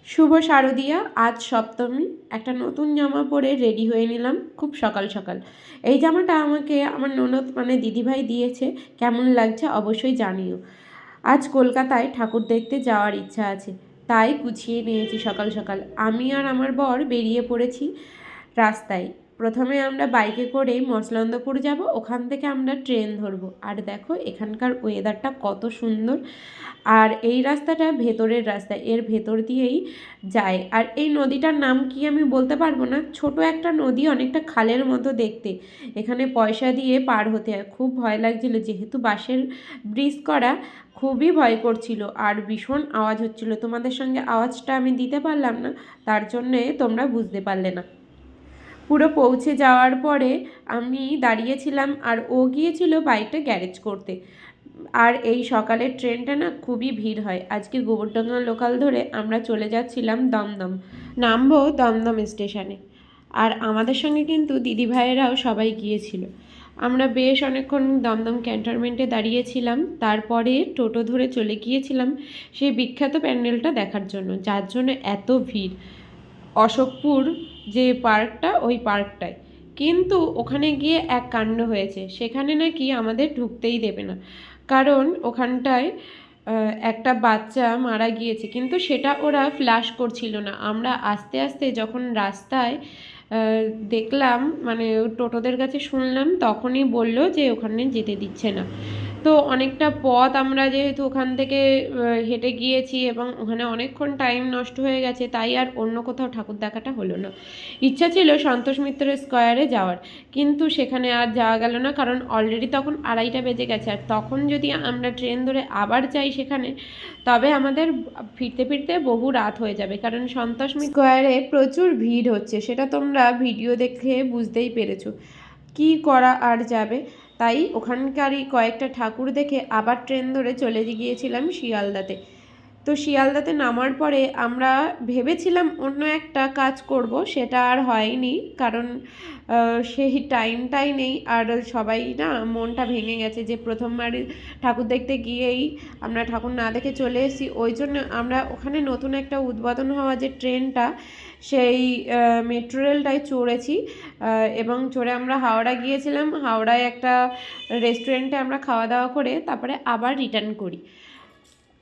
শুভ শারদিয়া। আজ সপ্তমী। একটা নতুন জামা পরে রেডি হয়ে নিলাম খুব সকাল সকাল। এই জামাটা আমাকে আমার ননদ মানে দিদিভাই দিয়েছে। কেমন লাগছে অবশ্যই জানিও। আজ কলকাতায় ঠাকুর দেখতে যাওয়ার ইচ্ছা আছে, তাই গুছিয়ে নিয়েছি সকাল সকাল। আমি আর আমার বর বেরিয়ে পড়েছি রাস্তায়। প্রথমে আমরা বাইকে করে মসলন্দপুর যাব, ওখান থেকে আমরা ট্রেন ধরবো। আর দেখো এখানকার ওয়েদারটা কত সুন্দর। আর এই রাস্তাটা ভেতরের রাস্তা, এর ভেতর দিয়েই যায়। আর এই নদীটার নাম কি আমি বলতে পারবো না, ছোট একটা নদী, অনেকটা খালের মতো দেখতে। এখানে পয়সা দিয়ে পার হতে হয়। খুব ভয় লাগছিল, যেহেতু বাঁশের ব্রিজ করা, খুবই ভয় করছিল আর ভীষণ আওয়াজ হচ্ছিল। তোমাদের সঙ্গে আওয়াজটা আমি দিতে পারলাম না, তার জন্যে তোমরা বুঝতে পারলে না। পুরো পৌঁছে যাওয়ার পরে আমি দাঁড়িয়েছিলাম আর ও গিয়েছিল বাইকটা গ্যারেজ করতে। আর এই সকালের ট্রেনটা না খুবই ভিড় হয়। আজকে গোবরডাঙ্গা লোকাল ধরে আমরা চলে যাচ্ছিলাম দমদম, নামবো দমদম স্টেশনে। আর আমাদের সঙ্গে কিন্তু দিদিভাইয়েরাও সবাই গিয়েছিল। আমরা বেশ অনেকক্ষণ দমদম ক্যান্টনমেন্টে দাঁড়িয়েছিলাম, তারপরে টোটো ধরে চলে গিয়েছিলাম সেই বিখ্যাত প্যান্ডেলটা দেখার জন্য, যার জন্য এত ভিড়। অশোকপুর যে পার্কটা, ওই পার্কটায়। কিন্তু ওখানে গিয়ে এক কাণ্ড হয়েছে, সেখানে নাকি আমাদের ঢুকতেই দেবে না, কারণ ওখানটায় একটা বাচ্চা মারা গিয়েছে। কিন্তু সেটা ওরা ফ্ল্যাশ করছিল না। আমরা আস্তে আস্তে যখন রাস্তায় দেখলাম, মানে টোটোদের কাছে শুনলাম, তখনই বলল যে ওখানে যেতে দিচ্ছে না। তো অনেকটা পথ আমরা যেহেতু ওখান থেকে হেঁটে গিয়েছি এবং ওখানে অনেকক্ষণ টাইম নষ্ট হয়ে গেছে, তাই আর অন্য কোথাও ঠাকুর দেখাটা হলো না। ইচ্ছা ছিল সন্তোষ মিত্র স্কোয়ারে যাওয়ার, কিন্তু সেখানে আর যাওয়া গেল না, কারণ অলরেডি তখন 2:30 বেজে গেছে। আর তখন যদি আমরা ট্রেন ধরে আবার যাই সেখানে, তবে আমাদের ফিরতে ফিরতে বহু রাত হয়ে যাবে, কারণ সন্তোষ মিত্র স্কোয়ারে প্রচুর ভিড় হচ্ছে, সেটা তোমরা ভিডিও দেখে বুঝতেই পেরেছো। কি করা আর যাবে, তাই ওখানকারই কয়েকটা ঠাকুর দেখে আবার ট্রেন ধরে চলে গিয়েছিলাম শিয়ালদাতে। তো শিয়ালদাতে নামার পরে আমরা ভেবেছিলাম অন্য একটা কাজ করব, সেটা আর হয়নি, কারণ সেই টাইমটাই নেই। আর সবাই না মনটা ভেঙে গেছে যে প্রথমবার ঠাকুর দেখতে গিয়েই আমরা ঠাকুর না দেখে চলে এসেছি। ওই জন্য আমরা ওখানে নতুন একটা উদ্বোধন হওয়া যে ট্রেনটা, সেই মেট্রো রেলটায় চড়েছি। এবং চড়ে আমরা হাওড়া গিয়েছিলাম। হাওড়ায় একটা রেস্টুরেন্টে আমরা খাওয়া দাওয়া করে তারপরে আবার রিটার্ন করি।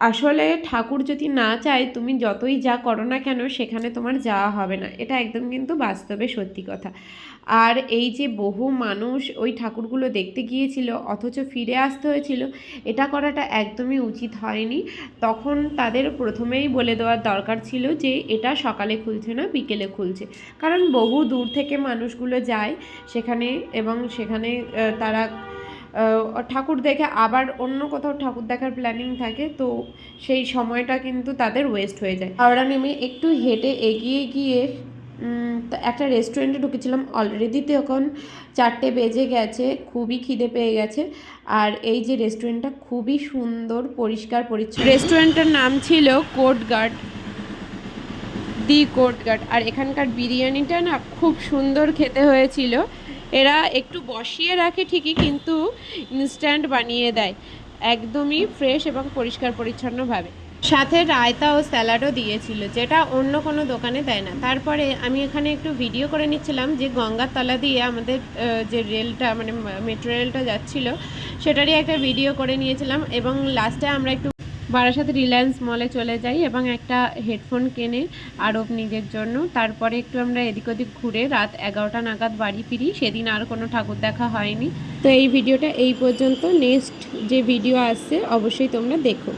আসলে ঠাকুর যদি না চায়, তুমি যতই যা করো না কেন, সেখানে তোমার যাওয়া হবে না। এটা একদম কিন্তু বাস্তবে সত্যি কথা। আর এই যে বহু মানুষ ওই ঠাকুরগুলো দেখতে গিয়েছিল অথচ ফিরে আসতে হয়েছিল, এটা করাটা একদমই উচিত হয়নি। তখন তাদের প্রথমেই বলে দেওয়ার দরকার ছিল যে এটা সকালে খুলছে না, বিকেলে খুলছে। কারণ বহু দূর থেকে মানুষগুলো যায় সেখানে, এবং সেখানে তারা ঠাকুর দেখে আবার অন্য কোথাও ঠাকুর দেখার প্ল্যানিং থাকে, তো সেই সময়টা কিন্তু তাদের ওয়েস্ট হয়ে যায়। হাওড়া নেমে একটু হেঁটে এগিয়ে গিয়ে একটা রেস্টুরেন্টে ঢুকেছিলাম। অলরেডি তখন 4টে বেজে গেছে, খুবই খিদে পেয়ে গেছে। আর এই যে রেস্টুরেন্টটা খুবই সুন্দর, পরিষ্কার পরিচ্ছন্ন। রেস্টুরেন্টের নাম ছিল কোর্টগার্ড, দি কোর্টগার্ড। আর এখানকার বিরিয়ানিটা না খুব সুন্দর খেতে হয়েছিল। এরা একটু বসিয়ে রাখে ঠিকই, কিন্তু ইনস্ট্যান্ট বানিয়ে দেয়, একদমই ফ্রেশ এবং পরিষ্কার পরিচ্ছন্নভাবে। সাথে রায়তা ও স্যালাডও দিয়েছিল, যেটা অন্য কোনো দোকানে দেয় না। তারপরে আমি এখানে একটু ভিডিও করে নিচ্ছিলাম যে গঙ্গার তলা দিয়ে আমাদের যে রেলটা, মানে মেট্রো রেলটা যাচ্ছিল, সেটারই একটা ভিডিও করে নিয়েছিলাম। এবং লাস্টে আমরা একটু বারাসাত রিলায়েন্স মলে চলে যাই এবং একটা হেডফোন কেনে আরব নিজের জন্য। তারপরে একটু আমরা এদিক ওদিক ঘুরে রাত 11টা নাগাদ বাড়ি ফিরি। সেদিন আর কোনো ঠাকুর দেখা হয়নি। তো এই ভিডিওটা এই পর্যন্ত। নেক্সট যে ভিডিও আসছে অবশ্যই তোমরা দেখো।